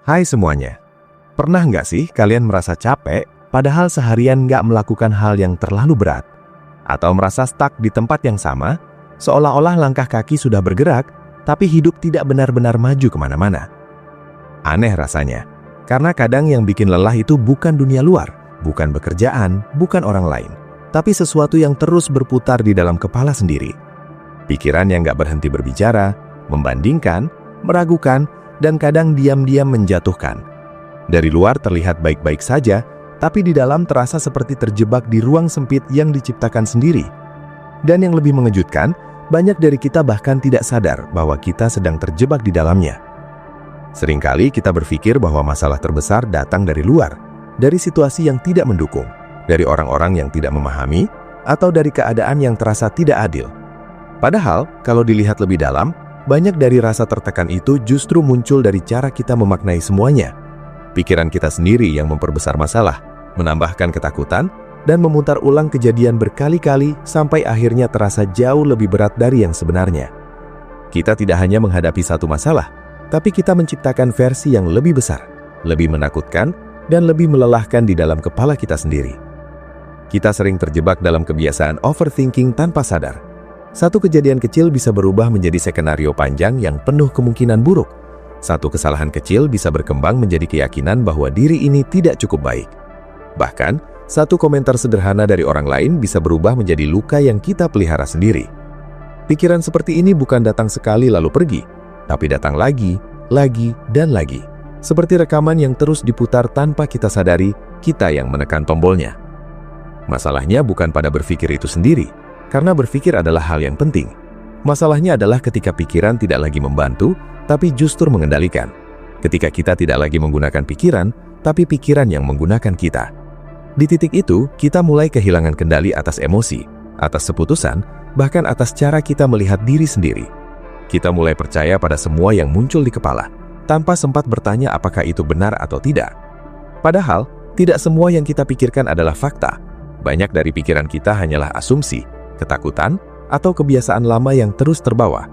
Hai semuanya, pernah nggak sih kalian merasa capek padahal seharian nggak melakukan hal yang terlalu berat? Atau merasa stuck di tempat yang sama, seolah-olah langkah kaki sudah bergerak, tapi hidup tidak benar-benar maju kemana-mana? Aneh rasanya, karena kadang yang bikin lelah itu bukan dunia luar, bukan pekerjaan, bukan orang lain, tapi sesuatu yang terus berputar di dalam kepala sendiri. Pikiran yang nggak berhenti berbicara, membandingkan, meragukan, dan kadang diam-diam menjatuhkan. Dari luar terlihat baik-baik saja, tapi di dalam terasa seperti terjebak di ruang sempit yang diciptakan sendiri. Dan yang lebih mengejutkan, banyak dari kita bahkan tidak sadar bahwa kita sedang terjebak di dalamnya. Seringkali kita berpikir bahwa masalah terbesar datang dari luar, dari situasi yang tidak mendukung, dari orang-orang yang tidak memahami, atau dari keadaan yang terasa tidak adil. Padahal, kalau dilihat lebih dalam, banyak dari rasa tertekan itu justru muncul dari cara kita memaknai semuanya. Pikiran kita sendiri yang memperbesar masalah, menambahkan ketakutan, dan memutar ulang kejadian berkali-kali sampai akhirnya terasa jauh lebih berat dari yang sebenarnya. Kita tidak hanya menghadapi satu masalah, tapi kita menciptakan versi yang lebih besar, lebih menakutkan, dan lebih melelahkan di dalam kepala kita sendiri. Kita sering terjebak dalam kebiasaan overthinking tanpa sadar. Satu kejadian kecil bisa berubah menjadi skenario panjang yang penuh kemungkinan buruk. Satu kesalahan kecil bisa berkembang menjadi keyakinan bahwa diri ini tidak cukup baik. Bahkan, satu komentar sederhana dari orang lain bisa berubah menjadi luka yang kita pelihara sendiri. Pikiran seperti ini bukan datang sekali lalu pergi, tapi datang lagi, dan lagi. Seperti rekaman yang terus diputar tanpa kita sadari, kita yang menekan tombolnya. Masalahnya bukan pada berpikir itu sendiri, karena berpikir adalah hal yang penting. Masalahnya adalah ketika pikiran tidak lagi membantu, tapi justru mengendalikan. Ketika kita tidak lagi menggunakan pikiran, tapi pikiran yang menggunakan kita. Di titik itu, kita mulai kehilangan kendali atas emosi, atas keputusan, bahkan atas cara kita melihat diri sendiri. Kita mulai percaya pada semua yang muncul di kepala, tanpa sempat bertanya apakah itu benar atau tidak. Padahal, tidak semua yang kita pikirkan adalah fakta. Banyak dari pikiran kita hanyalah asumsi, ketakutan, atau kebiasaan lama yang terus terbawa.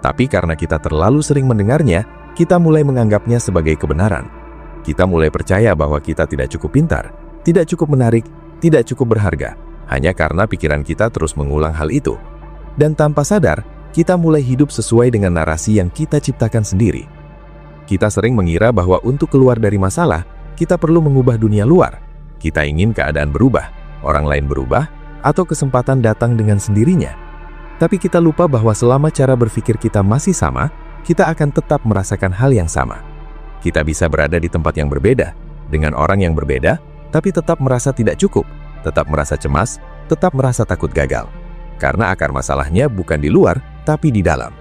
Tapi karena kita terlalu sering mendengarnya, kita mulai menganggapnya sebagai kebenaran. Kita mulai percaya bahwa kita tidak cukup pintar, tidak cukup menarik, tidak cukup berharga, hanya karena pikiran kita terus mengulang hal itu. Dan tanpa sadar, kita mulai hidup sesuai dengan narasi yang kita ciptakan sendiri. Kita sering mengira bahwa untuk keluar dari masalah, kita perlu mengubah dunia luar. Kita ingin keadaan berubah, orang lain berubah, atau kesempatan datang dengan sendirinya. Tapi kita lupa bahwa selama cara berpikir kita masih sama, kita akan tetap merasakan hal yang sama. Kita bisa berada di tempat yang berbeda, dengan orang yang berbeda, tapi tetap merasa tidak cukup, tetap merasa cemas, tetap merasa takut gagal. Karena akar masalahnya bukan di luar, tapi di dalam.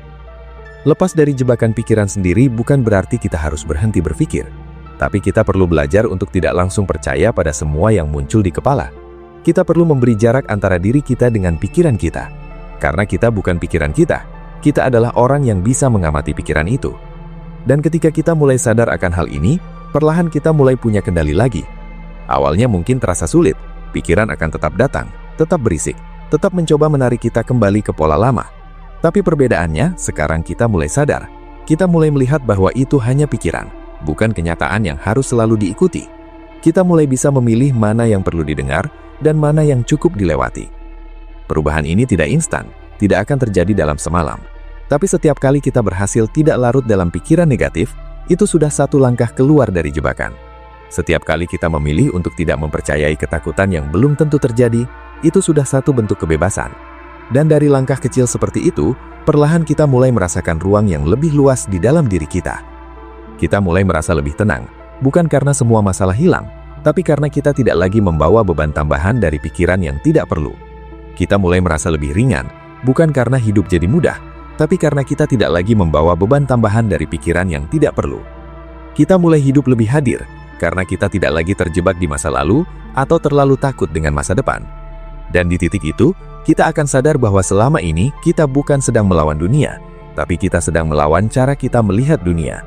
Lepas dari jebakan pikiran sendiri bukan berarti kita harus berhenti berpikir. Tapi kita perlu belajar untuk tidak langsung percaya pada semua yang muncul di kepala. Kita perlu memberi jarak antara diri kita dengan pikiran kita. Karena kita bukan pikiran kita adalah orang yang bisa mengamati pikiran itu. Dan ketika kita mulai sadar akan hal ini, perlahan kita mulai punya kendali lagi. Awalnya mungkin terasa sulit, pikiran akan tetap datang, tetap berisik, tetap mencoba menarik kita kembali ke pola lama. Tapi perbedaannya, sekarang kita mulai sadar. Kita mulai melihat bahwa itu hanya pikiran, bukan kenyataan yang harus selalu diikuti. Kita mulai bisa memilih mana yang perlu didengar, dan mana yang cukup dilewati. Perubahan ini tidak instan, tidak akan terjadi dalam semalam. Tapi setiap kali kita berhasil tidak larut dalam pikiran negatif, itu sudah satu langkah keluar dari jebakan. Setiap kali kita memilih untuk tidak mempercayai ketakutan yang belum tentu terjadi, itu sudah satu bentuk kebebasan. Dan dari langkah kecil seperti itu, perlahan kita mulai merasakan ruang yang lebih luas di dalam diri kita. Kita mulai merasa lebih tenang, bukan karena semua masalah hilang, tapi karena kita tidak lagi membawa beban tambahan dari pikiran yang tidak perlu. Kita mulai merasa lebih ringan, bukan karena hidup jadi mudah, tapi karena kita tidak lagi membawa beban tambahan dari pikiran yang tidak perlu. Kita mulai hidup lebih hadir, karena kita tidak lagi terjebak di masa lalu atau terlalu takut dengan masa depan. Dan di titik itu, kita akan sadar bahwa selama ini kita bukan sedang melawan dunia, tapi kita sedang melawan cara kita melihat dunia.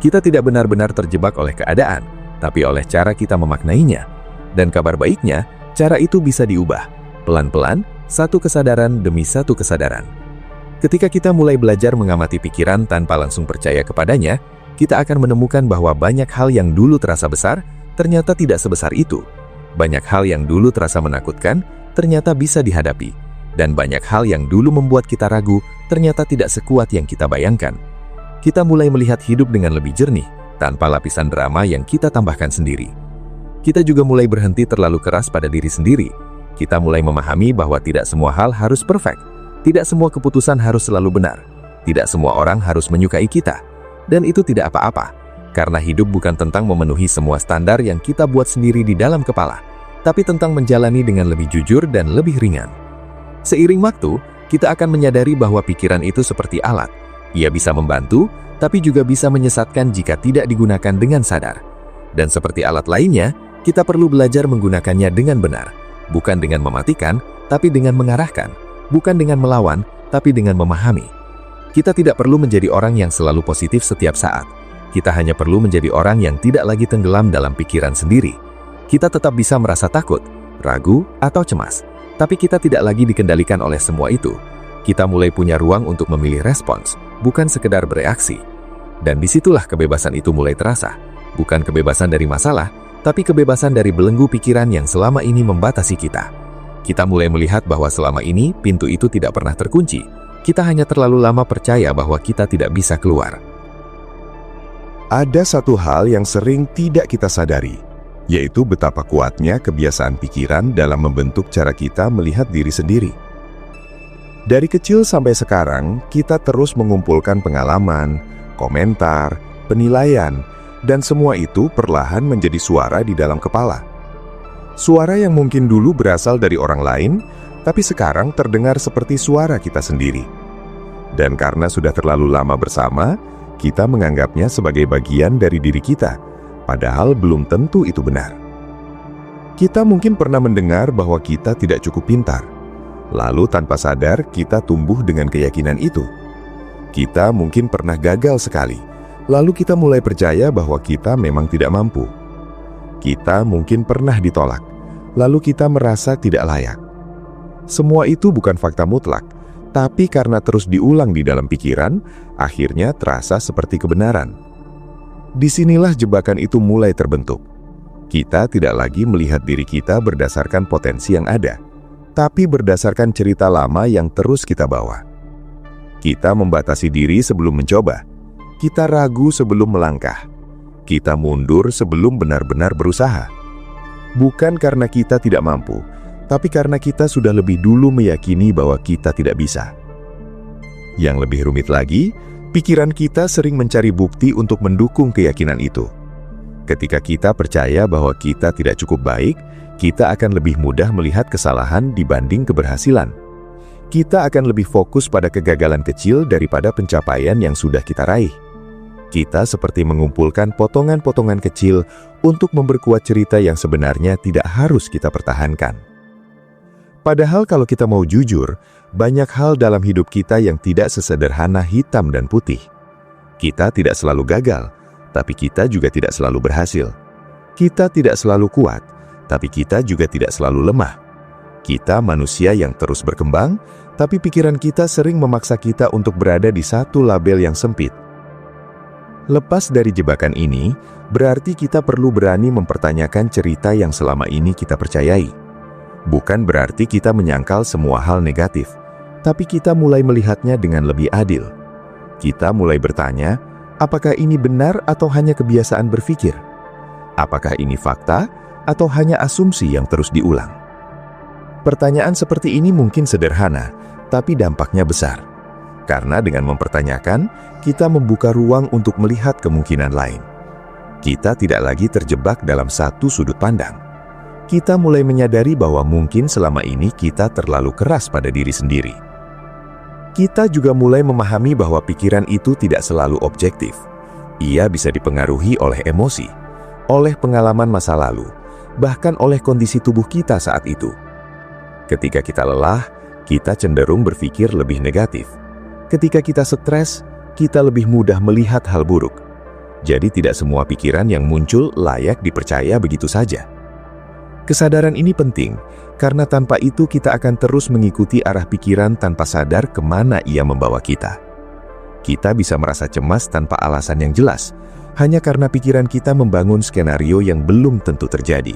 Kita tidak benar-benar terjebak oleh keadaan, tapi oleh cara kita memaknainya. Dan kabar baiknya, cara itu bisa diubah. Pelan-pelan, satu kesadaran demi satu kesadaran. Ketika kita mulai belajar mengamati pikiran tanpa langsung percaya kepadanya, kita akan menemukan bahwa banyak hal yang dulu terasa besar, ternyata tidak sebesar itu. Banyak hal yang dulu terasa menakutkan, ternyata bisa dihadapi. Dan banyak hal yang dulu membuat kita ragu, ternyata tidak sekuat yang kita bayangkan. Kita mulai melihat hidup dengan lebih jernih, tanpa lapisan drama yang kita tambahkan sendiri. Kita juga mulai berhenti terlalu keras pada diri sendiri. Kita mulai memahami bahwa tidak semua hal harus perfect. Tidak semua keputusan harus selalu benar. Tidak semua orang harus menyukai kita. Dan itu tidak apa-apa. Karena hidup bukan tentang memenuhi semua standar yang kita buat sendiri di dalam kepala, tapi tentang menjalani dengan lebih jujur dan lebih ringan. Seiring waktu, kita akan menyadari bahwa pikiran itu seperti alat. Ia bisa membantu, tapi juga bisa menyesatkan jika tidak digunakan dengan sadar. Dan seperti alat lainnya, kita perlu belajar menggunakannya dengan benar. Bukan dengan mematikan, tapi dengan mengarahkan. Bukan dengan melawan, tapi dengan memahami. Kita tidak perlu menjadi orang yang selalu positif setiap saat. Kita hanya perlu menjadi orang yang tidak lagi tenggelam dalam pikiran sendiri. Kita tetap bisa merasa takut, ragu, atau cemas. Tapi kita tidak lagi dikendalikan oleh semua itu. Kita mulai punya ruang untuk memilih respons, bukan sekedar bereaksi. Dan disitulah kebebasan itu mulai terasa. Bukan kebebasan dari masalah, tapi kebebasan dari belenggu pikiran yang selama ini membatasi kita. Kita mulai melihat bahwa selama ini pintu itu tidak pernah terkunci. Kita hanya terlalu lama percaya bahwa kita tidak bisa keluar. Ada satu hal yang sering tidak kita sadari, yaitu betapa kuatnya kebiasaan pikiran dalam membentuk cara kita melihat diri sendiri. Dari kecil sampai sekarang, kita terus mengumpulkan pengalaman, komentar, penilaian, dan semua itu perlahan menjadi suara di dalam kepala. Suara yang mungkin dulu berasal dari orang lain, tapi sekarang terdengar seperti suara kita sendiri. Dan karena sudah terlalu lama bersama, kita menganggapnya sebagai bagian dari diri kita, padahal belum tentu itu benar. Kita mungkin pernah mendengar bahwa kita tidak cukup pintar. Lalu tanpa sadar, kita tumbuh dengan keyakinan itu. Kita mungkin pernah gagal sekali. Lalu kita mulai percaya bahwa kita memang tidak mampu. Kita mungkin pernah ditolak. Lalu kita merasa tidak layak. Semua itu bukan fakta mutlak. Tapi karena terus diulang di dalam pikiran, akhirnya terasa seperti kebenaran. Disinilah jebakan itu mulai terbentuk. Kita tidak lagi melihat diri kita berdasarkan potensi yang ada, tapi berdasarkan cerita lama yang terus kita bawa. Kita membatasi diri sebelum mencoba. Kita ragu sebelum melangkah. Kita mundur sebelum benar-benar berusaha. Bukan karena kita tidak mampu, tapi karena kita sudah lebih dulu meyakini bahwa kita tidak bisa. Yang lebih rumit lagi, pikiran kita sering mencari bukti untuk mendukung keyakinan itu. Ketika kita percaya bahwa kita tidak cukup baik, kita akan lebih mudah melihat kesalahan dibanding keberhasilan. Kita akan lebih fokus pada kegagalan kecil daripada pencapaian yang sudah kita raih. Kita seperti mengumpulkan potongan-potongan kecil untuk memperkuat cerita yang sebenarnya tidak harus kita pertahankan. Padahal kalau kita mau jujur, banyak hal dalam hidup kita yang tidak sesederhana hitam dan putih. Kita tidak selalu gagal, tapi kita juga tidak selalu berhasil. Kita tidak selalu kuat, tapi kita juga tidak selalu lemah. Kita manusia yang terus berkembang, tapi pikiran kita sering memaksa kita untuk berada di satu label yang sempit. Lepas dari jebakan ini, berarti kita perlu berani mempertanyakan cerita yang selama ini kita percayai. Bukan berarti kita menyangkal semua hal negatif, tapi kita mulai melihatnya dengan lebih adil. Kita mulai bertanya, apakah ini benar atau hanya kebiasaan berpikir? Apakah ini fakta atau hanya asumsi yang terus diulang? Pertanyaan seperti ini mungkin sederhana, tapi dampaknya besar. Karena dengan mempertanyakan, kita membuka ruang untuk melihat kemungkinan lain. Kita tidak lagi terjebak dalam satu sudut pandang. Kita mulai menyadari bahwa mungkin selama ini kita terlalu keras pada diri sendiri. Kita juga mulai memahami bahwa pikiran itu tidak selalu objektif. Ia bisa dipengaruhi oleh emosi, oleh pengalaman masa lalu, bahkan oleh kondisi tubuh kita saat itu. Ketika kita lelah, kita cenderung berpikir lebih negatif. Ketika kita stres, kita lebih mudah melihat hal buruk. Jadi tidak semua pikiran yang muncul layak dipercaya begitu saja. Kesadaran ini penting, karena tanpa itu kita akan terus mengikuti arah pikiran tanpa sadar kemana ia membawa kita. Kita bisa merasa cemas tanpa alasan yang jelas, hanya karena pikiran kita membangun skenario yang belum tentu terjadi.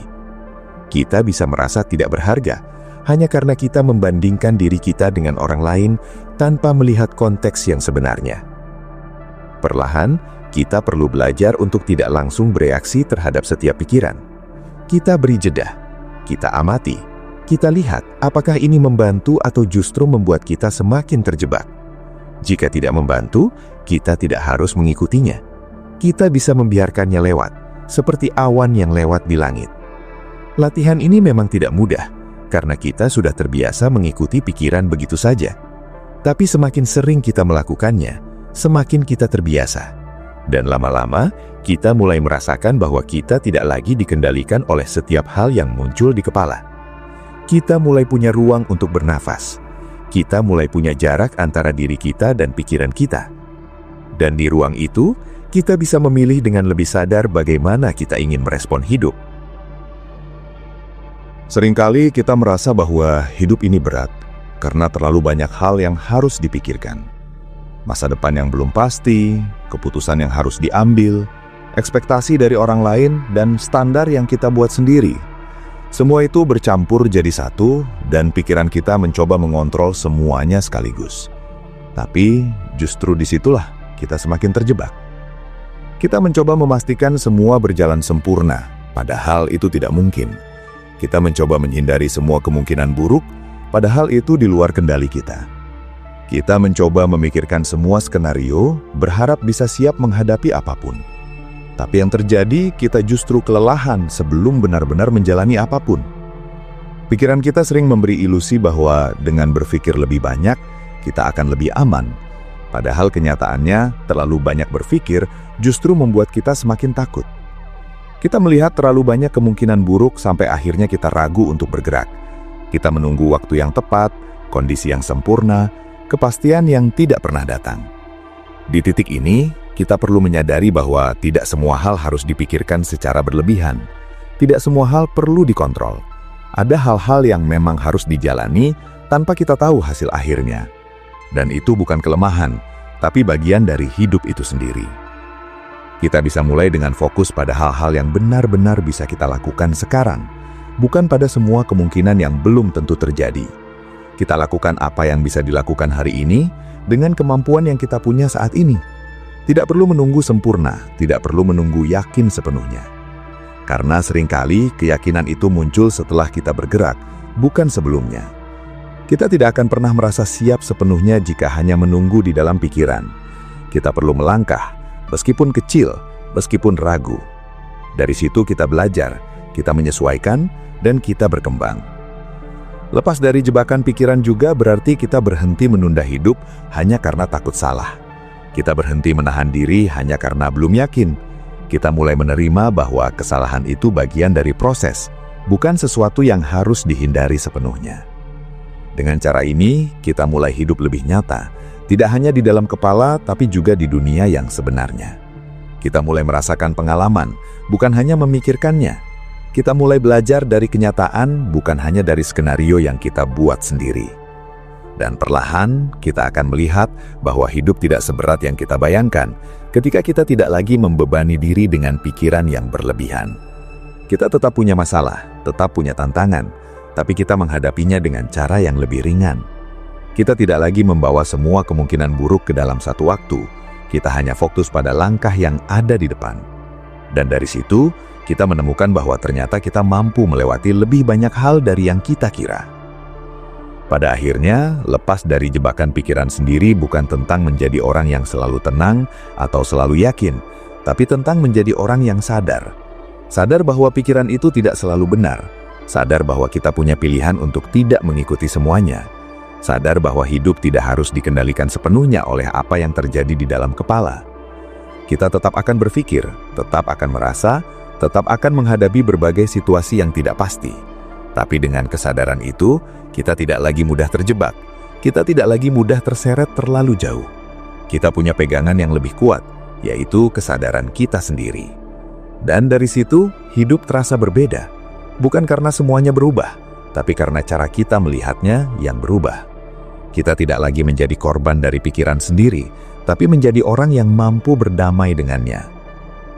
Kita bisa merasa tidak berharga hanya karena kita membandingkan diri kita dengan orang lain tanpa melihat konteks yang sebenarnya. Perlahan, kita perlu belajar untuk tidak langsung bereaksi terhadap setiap pikiran. Kita beri jeda, kita amati, kita lihat apakah ini membantu atau justru membuat kita semakin terjebak. Jika tidak membantu, kita tidak harus mengikutinya. Kita bisa membiarkannya lewat, seperti awan yang lewat di langit. Latihan ini memang tidak mudah, karena kita sudah terbiasa mengikuti pikiran begitu saja. Tapi semakin sering kita melakukannya, semakin kita terbiasa. Dan lama-lama, kita mulai merasakan bahwa kita tidak lagi dikendalikan oleh setiap hal yang muncul di kepala. Kita mulai punya ruang untuk bernafas. Kita mulai punya jarak antara diri kita dan pikiran kita. Dan di ruang itu, kita bisa memilih dengan lebih sadar bagaimana kita ingin merespon hidup. Seringkali kita merasa bahwa hidup ini berat karena terlalu banyak hal yang harus dipikirkan. Masa depan yang belum pasti, keputusan yang harus diambil, ekspektasi dari orang lain, dan standar yang kita buat sendiri. Semua itu bercampur jadi satu, dan pikiran kita mencoba mengontrol semuanya sekaligus. Tapi justru disitulah kita semakin terjebak. Kita mencoba memastikan semua berjalan sempurna, padahal itu tidak mungkin. Kita mencoba menghindari semua kemungkinan buruk, padahal itu di luar kendali kita. Kita mencoba memikirkan semua skenario, berharap bisa siap menghadapi apapun. Tapi yang terjadi, kita justru kelelahan sebelum benar-benar menjalani apapun. Pikiran kita sering memberi ilusi bahwa dengan berpikir lebih banyak, kita akan lebih aman. Padahal kenyataannya, terlalu banyak berpikir justru membuat kita semakin takut. Kita melihat terlalu banyak kemungkinan buruk sampai akhirnya kita ragu untuk bergerak. Kita menunggu waktu yang tepat, kondisi yang sempurna, kepastian yang tidak pernah datang. Di titik ini, kita perlu menyadari bahwa tidak semua hal harus dipikirkan secara berlebihan. Tidak semua hal perlu dikontrol. Ada hal-hal yang memang harus dijalani tanpa kita tahu hasil akhirnya. Dan itu bukan kelemahan, tapi bagian dari hidup itu sendiri. Kita bisa mulai dengan fokus pada hal-hal yang benar-benar bisa kita lakukan sekarang, bukan pada semua kemungkinan yang belum tentu terjadi. Kita lakukan apa yang bisa dilakukan hari ini dengan kemampuan yang kita punya saat ini. Tidak perlu menunggu sempurna, tidak perlu menunggu yakin sepenuhnya. Karena seringkali keyakinan itu muncul setelah kita bergerak, bukan sebelumnya. Kita tidak akan pernah merasa siap sepenuhnya jika hanya menunggu di dalam pikiran. Kita perlu melangkah, meskipun kecil, meskipun ragu. Dari situ kita belajar, kita menyesuaikan, dan kita berkembang. Lepas dari jebakan pikiran juga berarti kita berhenti menunda hidup hanya karena takut salah. Kita berhenti menahan diri hanya karena belum yakin. Kita mulai menerima bahwa kesalahan itu bagian dari proses, bukan sesuatu yang harus dihindari sepenuhnya. Dengan cara ini, kita mulai hidup lebih nyata, tidak hanya di dalam kepala tapi juga di dunia yang sebenarnya. Kita mulai merasakan pengalaman, bukan hanya memikirkannya. Kita mulai belajar dari kenyataan, bukan hanya dari skenario yang kita buat sendiri. Dan perlahan, kita akan melihat bahwa hidup tidak seberat yang kita bayangkan ketika kita tidak lagi membebani diri dengan pikiran yang berlebihan. Kita tetap punya masalah, tetap punya tantangan, tapi kita menghadapinya dengan cara yang lebih ringan. Kita tidak lagi membawa semua kemungkinan buruk ke dalam satu waktu. Kita hanya fokus pada langkah yang ada di depan. Dan dari situ, kita menemukan bahwa ternyata kita mampu melewati lebih banyak hal dari yang kita kira. Pada akhirnya, lepas dari jebakan pikiran sendiri bukan tentang menjadi orang yang selalu tenang atau selalu yakin, tapi tentang menjadi orang yang sadar. Sadar bahwa pikiran itu tidak selalu benar. Sadar bahwa kita punya pilihan untuk tidak mengikuti semuanya. Sadar bahwa hidup tidak harus dikendalikan sepenuhnya oleh apa yang terjadi di dalam kepala. Kita tetap akan berpikir, tetap akan merasa, tetap akan menghadapi berbagai situasi yang tidak pasti. Tapi dengan kesadaran itu, kita tidak lagi mudah terjebak. Kita tidak lagi mudah terseret terlalu jauh. Kita punya pegangan yang lebih kuat, yaitu kesadaran kita sendiri. Dan dari situ, hidup terasa berbeda. Bukan karena semuanya berubah, tapi karena cara kita melihatnya yang berubah. Kita tidak lagi menjadi korban dari pikiran sendiri, tapi menjadi orang yang mampu berdamai dengannya.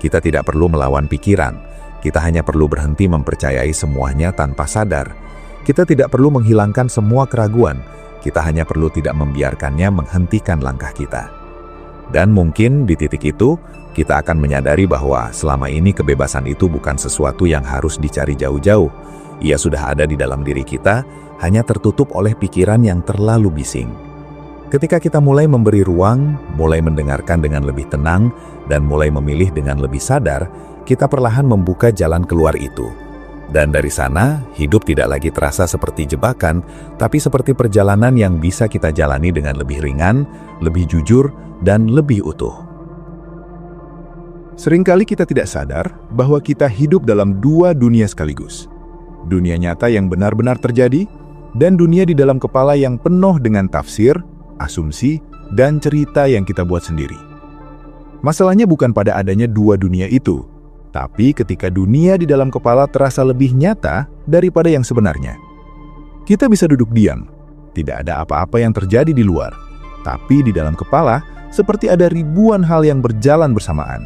Kita tidak perlu melawan pikiran. Kita hanya perlu berhenti mempercayai semuanya tanpa sadar. Kita tidak perlu menghilangkan semua keraguan. Kita hanya perlu tidak membiarkannya menghentikan langkah kita. Dan mungkin di titik itu, kita akan menyadari bahwa selama ini kebebasan itu bukan sesuatu yang harus dicari jauh-jauh. Ia sudah ada di dalam diri kita, hanya tertutup oleh pikiran yang terlalu bising. Ketika kita mulai memberi ruang, mulai mendengarkan dengan lebih tenang, dan mulai memilih dengan lebih sadar, kita perlahan membuka jalan keluar itu. Dan dari sana, hidup tidak lagi terasa seperti jebakan, tapi seperti perjalanan yang bisa kita jalani dengan lebih ringan, lebih jujur, dan lebih utuh. Seringkali kita tidak sadar bahwa kita hidup dalam dua dunia sekaligus. Dunia nyata yang benar-benar terjadi, dan dunia di dalam kepala yang penuh dengan tafsir, asumsi, dan cerita yang kita buat sendiri. Masalahnya bukan pada adanya dua dunia itu, tapi ketika dunia di dalam kepala terasa lebih nyata daripada yang sebenarnya. Kita bisa duduk diam, tidak ada apa-apa yang terjadi di luar, tapi di dalam kepala seperti ada ribuan hal yang berjalan bersamaan.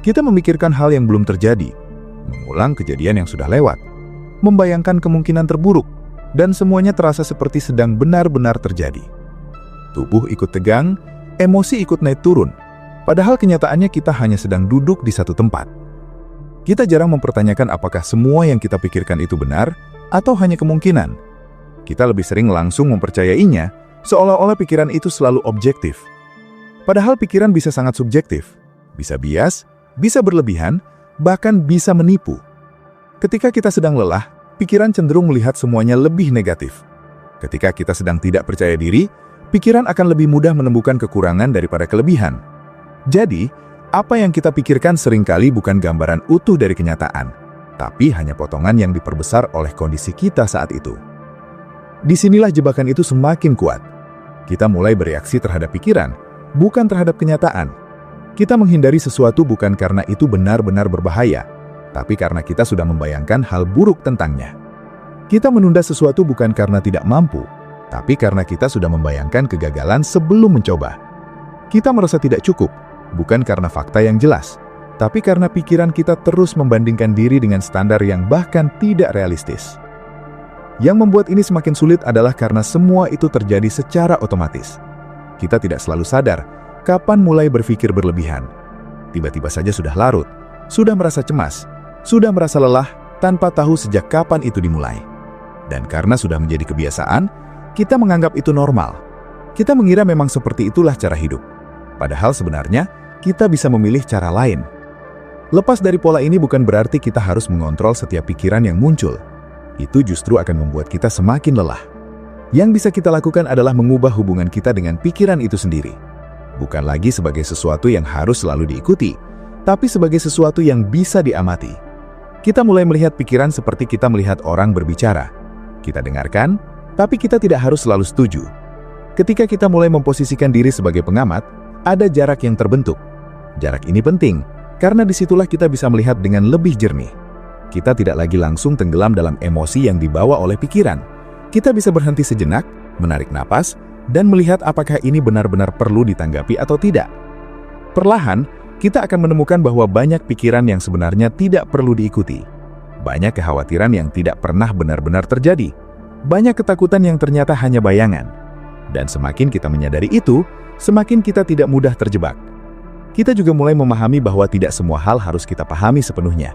Kita memikirkan hal yang belum terjadi, mengulang kejadian yang sudah lewat, membayangkan kemungkinan terburuk, dan semuanya terasa seperti sedang benar-benar terjadi. Tubuh ikut tegang, emosi ikut naik turun, padahal kenyataannya kita hanya sedang duduk di satu tempat. Kita jarang mempertanyakan apakah semua yang kita pikirkan itu benar atau hanya kemungkinan. Kita lebih sering langsung mempercayainya, seolah-olah pikiran itu selalu objektif. Padahal pikiran bisa sangat subjektif, bisa bias, bisa berlebihan, bahkan bisa menipu. Ketika kita sedang lelah, pikiran cenderung melihat semuanya lebih negatif. Ketika kita sedang tidak percaya diri, pikiran akan lebih mudah menemukan kekurangan daripada kelebihan. Jadi, apa yang kita pikirkan seringkali bukan gambaran utuh dari kenyataan, tapi hanya potongan yang diperbesar oleh kondisi kita saat itu. Disinilah jebakan itu semakin kuat. Kita mulai bereaksi terhadap pikiran, bukan terhadap kenyataan. Kita menghindari sesuatu bukan karena itu benar-benar berbahaya, tapi karena kita sudah membayangkan hal buruk tentangnya. Kita menunda sesuatu bukan karena tidak mampu, tapi karena kita sudah membayangkan kegagalan sebelum mencoba. Kita merasa tidak cukup, bukan karena fakta yang jelas, tapi karena pikiran kita terus membandingkan diri dengan standar yang bahkan tidak realistis. Yang membuat ini semakin sulit adalah karena semua itu terjadi secara otomatis. Kita tidak selalu sadar kapan mulai berpikir berlebihan. Tiba-tiba saja sudah larut, sudah merasa cemas, sudah merasa lelah tanpa tahu sejak kapan itu dimulai. Dan karena sudah menjadi kebiasaan, kita menganggap itu normal. Kita mengira memang seperti itulah cara hidup. Padahal sebenarnya, kita bisa memilih cara lain. Lepas dari pola ini bukan berarti kita harus mengontrol setiap pikiran yang muncul. Itu justru akan membuat kita semakin lelah. Yang bisa kita lakukan adalah mengubah hubungan kita dengan pikiran itu sendiri. Bukan lagi sebagai sesuatu yang harus selalu diikuti, tapi sebagai sesuatu yang bisa diamati. Kita mulai melihat pikiran seperti kita melihat orang berbicara. Kita dengarkan, tapi kita tidak harus selalu setuju. Ketika kita mulai memposisikan diri sebagai pengamat, ada jarak yang terbentuk. Jarak ini penting, karena disitulah kita bisa melihat dengan lebih jernih. Kita tidak lagi langsung tenggelam dalam emosi yang dibawa oleh pikiran. Kita bisa berhenti sejenak, menarik napas, dan melihat apakah ini benar-benar perlu ditanggapi atau tidak. Perlahan, kita akan menemukan bahwa banyak pikiran yang sebenarnya tidak perlu diikuti. Banyak kekhawatiran yang tidak pernah benar-benar terjadi. Banyak ketakutan yang ternyata hanya bayangan. Dan semakin kita menyadari itu, semakin kita tidak mudah terjebak. Kita juga mulai memahami bahwa tidak semua hal harus kita pahami sepenuhnya.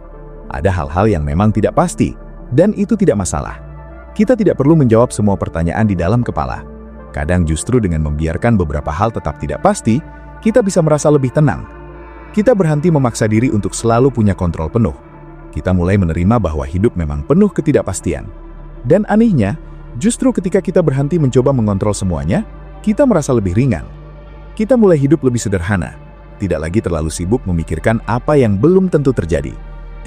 Ada hal-hal yang memang tidak pasti, dan itu tidak masalah. Kita tidak perlu menjawab semua pertanyaan di dalam kepala. Kadang justru dengan membiarkan beberapa hal tetap tidak pasti, kita bisa merasa lebih tenang. Kita berhenti memaksa diri untuk selalu punya kontrol penuh. Kita mulai menerima bahwa hidup memang penuh ketidakpastian. Dan anehnya, justru ketika kita berhenti mencoba mengontrol semuanya, kita merasa lebih ringan. Kita mulai hidup lebih sederhana, tidak lagi terlalu sibuk memikirkan apa yang belum tentu terjadi,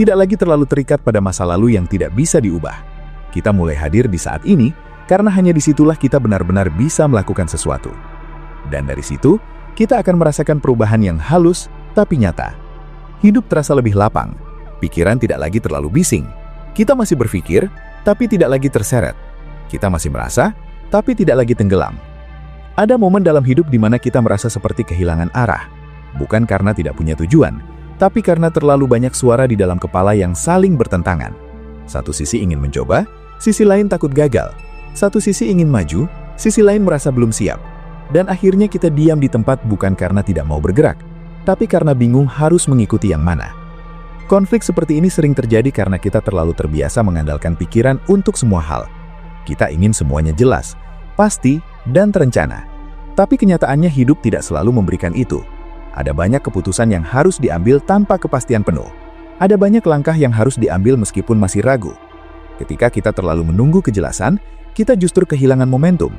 tidak lagi terlalu terikat pada masa lalu yang tidak bisa diubah. Kita mulai hadir di saat ini, karena hanya disitulah kita benar-benar bisa melakukan sesuatu. Dan dari situ, kita akan merasakan perubahan yang halus, tapi nyata. Hidup terasa lebih lapang, pikiran tidak lagi terlalu bising. Kita masih berpikir, tapi tidak lagi terseret. Kita masih merasa, tapi tidak lagi tenggelam. Ada momen dalam hidup di mana kita merasa seperti kehilangan arah. Bukan karena tidak punya tujuan, tapi karena terlalu banyak suara di dalam kepala yang saling bertentangan. Satu sisi ingin mencoba, sisi lain takut gagal. Satu sisi ingin maju, sisi lain merasa belum siap. Dan akhirnya kita diam di tempat bukan karena tidak mau bergerak, tapi karena bingung harus mengikuti yang mana. Konflik seperti ini sering terjadi karena kita terlalu terbiasa mengandalkan pikiran untuk semua hal. Kita ingin semuanya jelas, pasti, dan terencana. Tapi kenyataannya hidup tidak selalu memberikan itu. Ada banyak keputusan yang harus diambil tanpa kepastian penuh. Ada banyak langkah yang harus diambil meskipun masih ragu. Ketika kita terlalu menunggu kejelasan, kita justru kehilangan momentum.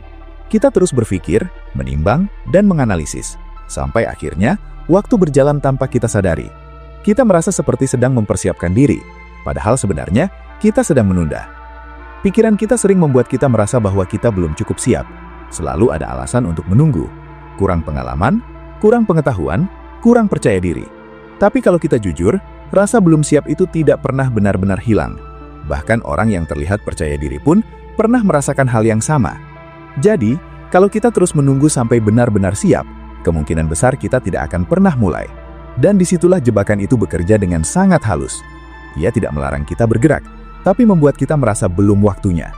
Kita terus berpikir, menimbang, dan menganalisis. Sampai akhirnya, waktu berjalan tanpa kita sadari. Kita merasa seperti sedang mempersiapkan diri, padahal sebenarnya kita sedang menunda. Pikiran kita sering membuat kita merasa bahwa kita belum cukup siap. Selalu ada alasan untuk menunggu. Kurang pengalaman, kurang pengetahuan, kurang percaya diri. Tapi kalau kita jujur, rasa belum siap itu tidak pernah benar-benar hilang. Bahkan orang yang terlihat percaya diri pun pernah merasakan hal yang sama. Jadi, kalau kita terus menunggu sampai benar-benar siap, kemungkinan besar kita tidak akan pernah mulai. Dan disitulah jebakan itu bekerja dengan sangat halus. Ia tidak melarang kita bergerak, tapi membuat kita merasa belum waktunya.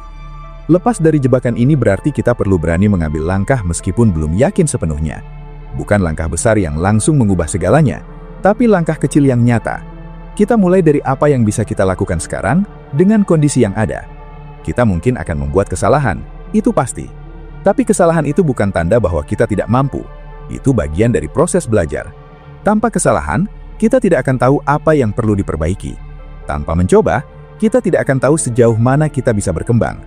Lepas dari jebakan ini berarti kita perlu berani mengambil langkah meskipun belum yakin sepenuhnya. Bukan langkah besar yang langsung mengubah segalanya, tapi langkah kecil yang nyata. Kita mulai dari apa yang bisa kita lakukan sekarang dengan kondisi yang ada. Kita mungkin akan membuat kesalahan, itu pasti. Tapi kesalahan itu bukan tanda bahwa kita tidak mampu. Itu bagian dari proses belajar. Tanpa kesalahan, kita tidak akan tahu apa yang perlu diperbaiki. Tanpa mencoba, kita tidak akan tahu sejauh mana kita bisa berkembang.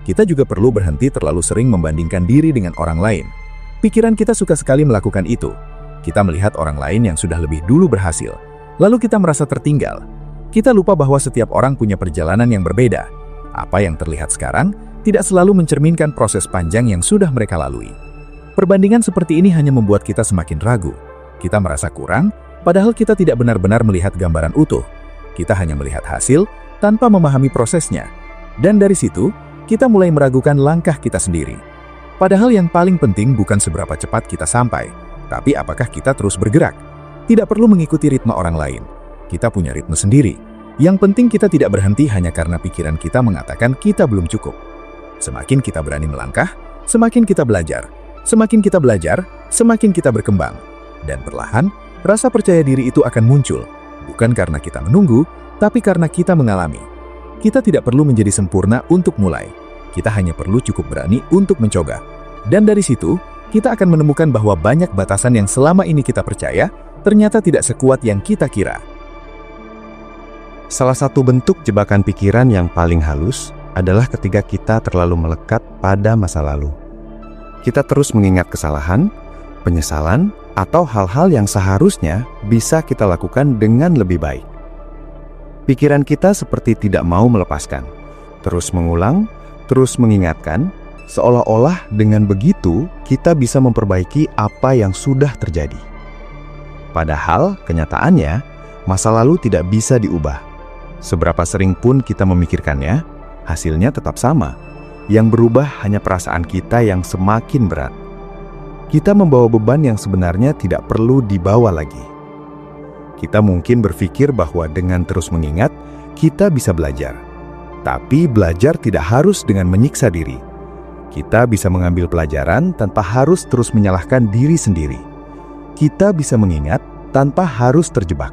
Kita juga perlu berhenti terlalu sering membandingkan diri dengan orang lain. Pikiran kita suka sekali melakukan itu. Kita melihat orang lain yang sudah lebih dulu berhasil, lalu kita merasa tertinggal. Kita lupa bahwa setiap orang punya perjalanan yang berbeda. Apa yang terlihat sekarang tidak selalu mencerminkan proses panjang yang sudah mereka lalui. Perbandingan seperti ini hanya membuat kita semakin ragu. Kita merasa kurang, padahal kita tidak benar-benar melihat gambaran utuh. Kita hanya melihat hasil tanpa memahami prosesnya. Dan dari situ, kita mulai meragukan langkah kita sendiri. Padahal yang paling penting bukan seberapa cepat kita sampai, tapi apakah kita terus bergerak. Tidak perlu mengikuti ritme orang lain. Kita punya ritme sendiri. Yang penting kita tidak berhenti hanya karena pikiran kita mengatakan kita belum cukup. Semakin kita berani melangkah, semakin kita belajar. Semakin kita belajar, semakin kita berkembang. Dan perlahan, rasa percaya diri itu akan muncul. Bukan karena kita menunggu, tapi karena kita mengalami. Kita tidak perlu menjadi sempurna untuk mulai. Kita hanya perlu cukup berani untuk mencoba. Dan dari situ, kita akan menemukan bahwa banyak batasan yang selama ini kita percaya, ternyata tidak sekuat yang kita kira. Salah satu bentuk jebakan pikiran yang paling halus adalah ketika kita terlalu melekat pada masa lalu. Kita terus mengingat kesalahan, penyesalan, atau hal-hal yang seharusnya bisa kita lakukan dengan lebih baik. Pikiran kita seperti tidak mau melepaskan, terus mengulang, terus mengingatkan, seolah-olah dengan begitu kita bisa memperbaiki apa yang sudah terjadi. Padahal kenyataannya, masa lalu tidak bisa diubah. Seberapa sering pun kita memikirkannya, hasilnya tetap sama. Yang berubah hanya perasaan kita yang semakin berat. Kita membawa beban yang sebenarnya tidak perlu dibawa lagi. Kita mungkin berpikir bahwa dengan terus mengingat, kita bisa belajar. Tapi belajar tidak harus dengan menyiksa diri. Kita bisa mengambil pelajaran tanpa harus terus menyalahkan diri sendiri. Kita bisa mengingat tanpa harus terjebak.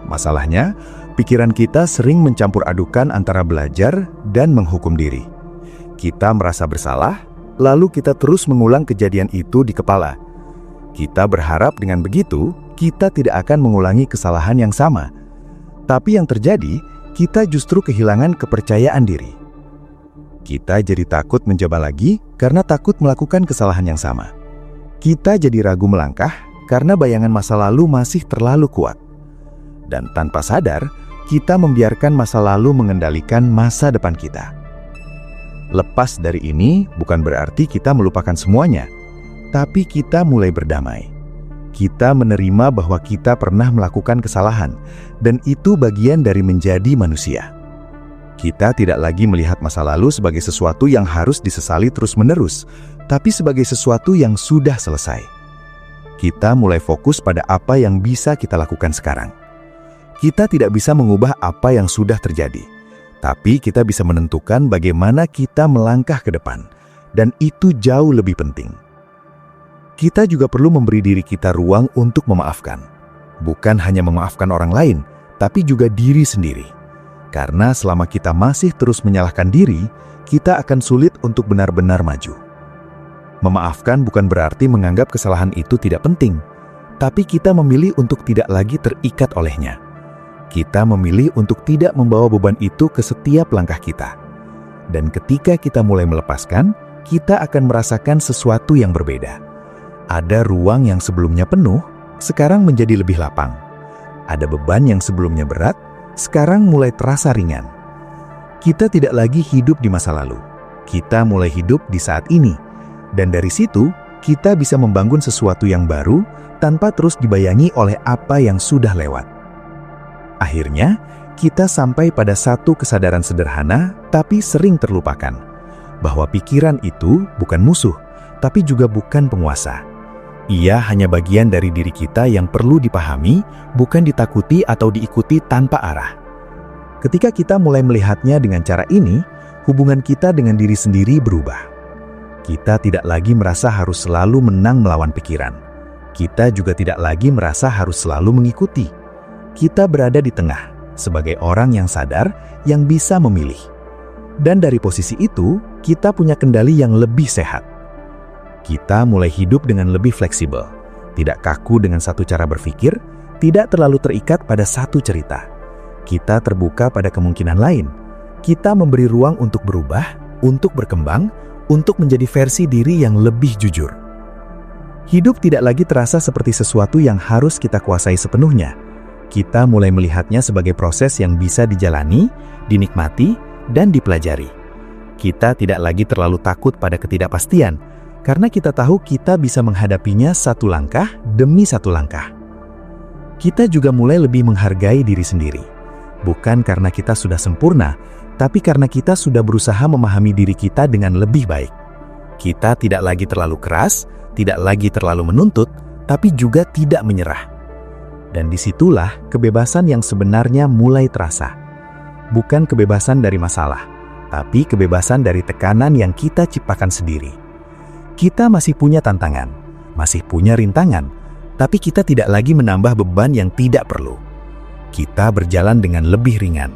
Masalahnya, pikiran kita sering mencampur adukan antara belajar dan menghukum diri. Kita merasa bersalah, lalu kita terus mengulang kejadian itu di kepala. Kita berharap dengan begitu, kita tidak akan mengulangi kesalahan yang sama. Tapi yang terjadi, kita justru kehilangan kepercayaan diri. Kita jadi takut mencoba lagi karena takut melakukan kesalahan yang sama. Kita jadi ragu melangkah karena bayangan masa lalu masih terlalu kuat. Dan tanpa sadar, kita membiarkan masa lalu mengendalikan masa depan kita. Lepas dari ini bukan berarti kita melupakan semuanya, tapi kita mulai berdamai. Kita menerima bahwa kita pernah melakukan kesalahan, dan itu bagian dari menjadi manusia. Kita tidak lagi melihat masa lalu sebagai sesuatu yang harus disesali terus-menerus, tapi sebagai sesuatu yang sudah selesai. Kita mulai fokus pada apa yang bisa kita lakukan sekarang. Kita tidak bisa mengubah apa yang sudah terjadi, tapi kita bisa menentukan bagaimana kita melangkah ke depan, dan itu jauh lebih penting. Kita juga perlu memberi diri kita ruang untuk memaafkan. Bukan hanya memaafkan orang lain, tapi juga diri sendiri. Karena selama kita masih terus menyalahkan diri, kita akan sulit untuk benar-benar maju. Memaafkan bukan berarti menganggap kesalahan itu tidak penting, tapi kita memilih untuk tidak lagi terikat olehnya. Kita memilih untuk tidak membawa beban itu ke setiap langkah kita. Dan ketika kita mulai melepaskan, kita akan merasakan sesuatu yang berbeda. Ada ruang yang sebelumnya penuh, sekarang menjadi lebih lapang. Ada beban yang sebelumnya berat, sekarang mulai terasa ringan. Kita tidak lagi hidup di masa lalu. Kita mulai hidup di saat ini. Dan dari situ, kita bisa membangun sesuatu yang baru tanpa terus dibayangi oleh apa yang sudah lewat. Akhirnya, kita sampai pada satu kesadaran sederhana tapi sering terlupakan. Bahwa pikiran itu bukan musuh, tapi juga bukan penguasa. Ia hanya bagian dari diri kita yang perlu dipahami, bukan ditakuti atau diikuti tanpa arah. Ketika kita mulai melihatnya dengan cara ini, hubungan kita dengan diri sendiri berubah. Kita tidak lagi merasa harus selalu menang melawan pikiran. Kita juga tidak lagi merasa harus selalu mengikuti. Kita berada di tengah, sebagai orang yang sadar, yang bisa memilih. Dan dari posisi itu, kita punya kendali yang lebih sehat. Kita mulai hidup dengan lebih fleksibel, tidak kaku dengan satu cara berpikir, tidak terlalu terikat pada satu cerita. Kita terbuka pada kemungkinan lain. Kita memberi ruang untuk berubah, untuk berkembang, untuk menjadi versi diri yang lebih jujur. Hidup tidak lagi terasa seperti sesuatu yang harus kita kuasai sepenuhnya. Kita mulai melihatnya sebagai proses yang bisa dijalani, dinikmati, dan dipelajari. Kita tidak lagi terlalu takut pada ketidakpastian, karena kita tahu kita bisa menghadapinya satu langkah demi satu langkah. Kita juga mulai lebih menghargai diri sendiri. Bukan karena kita sudah sempurna, tapi karena kita sudah berusaha memahami diri kita dengan lebih baik. Kita tidak lagi terlalu keras, tidak lagi terlalu menuntut, tapi juga tidak menyerah. Dan disitulah kebebasan yang sebenarnya mulai terasa. Bukan kebebasan dari masalah, tapi kebebasan dari tekanan yang kita ciptakan sendiri. Kita masih punya tantangan, masih punya rintangan, tapi kita tidak lagi menambah beban yang tidak perlu. Kita berjalan dengan lebih ringan,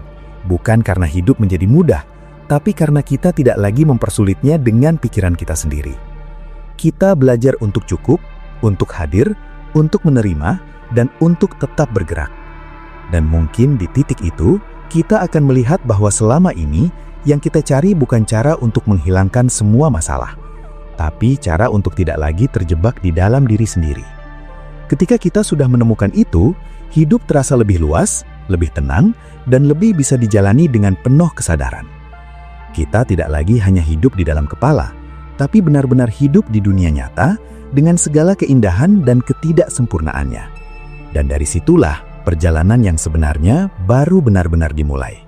bukan karena hidup menjadi mudah, tapi karena kita tidak lagi mempersulitnya dengan pikiran kita sendiri. Kita belajar untuk cukup, untuk hadir, untuk menerima, dan untuk tetap bergerak. Dan mungkin di titik itu, kita akan melihat bahwa selama ini, yang kita cari bukan cara untuk menghilangkan semua masalah, tapi cara untuk tidak lagi terjebak di dalam diri sendiri. Ketika kita sudah menemukan itu, hidup terasa lebih luas, lebih tenang, dan lebih bisa dijalani dengan penuh kesadaran. Kita tidak lagi hanya hidup di dalam kepala, tapi benar-benar hidup di dunia nyata dengan segala keindahan dan ketidaksempurnaannya. Dan dari situlah perjalanan yang sebenarnya baru benar-benar dimulai.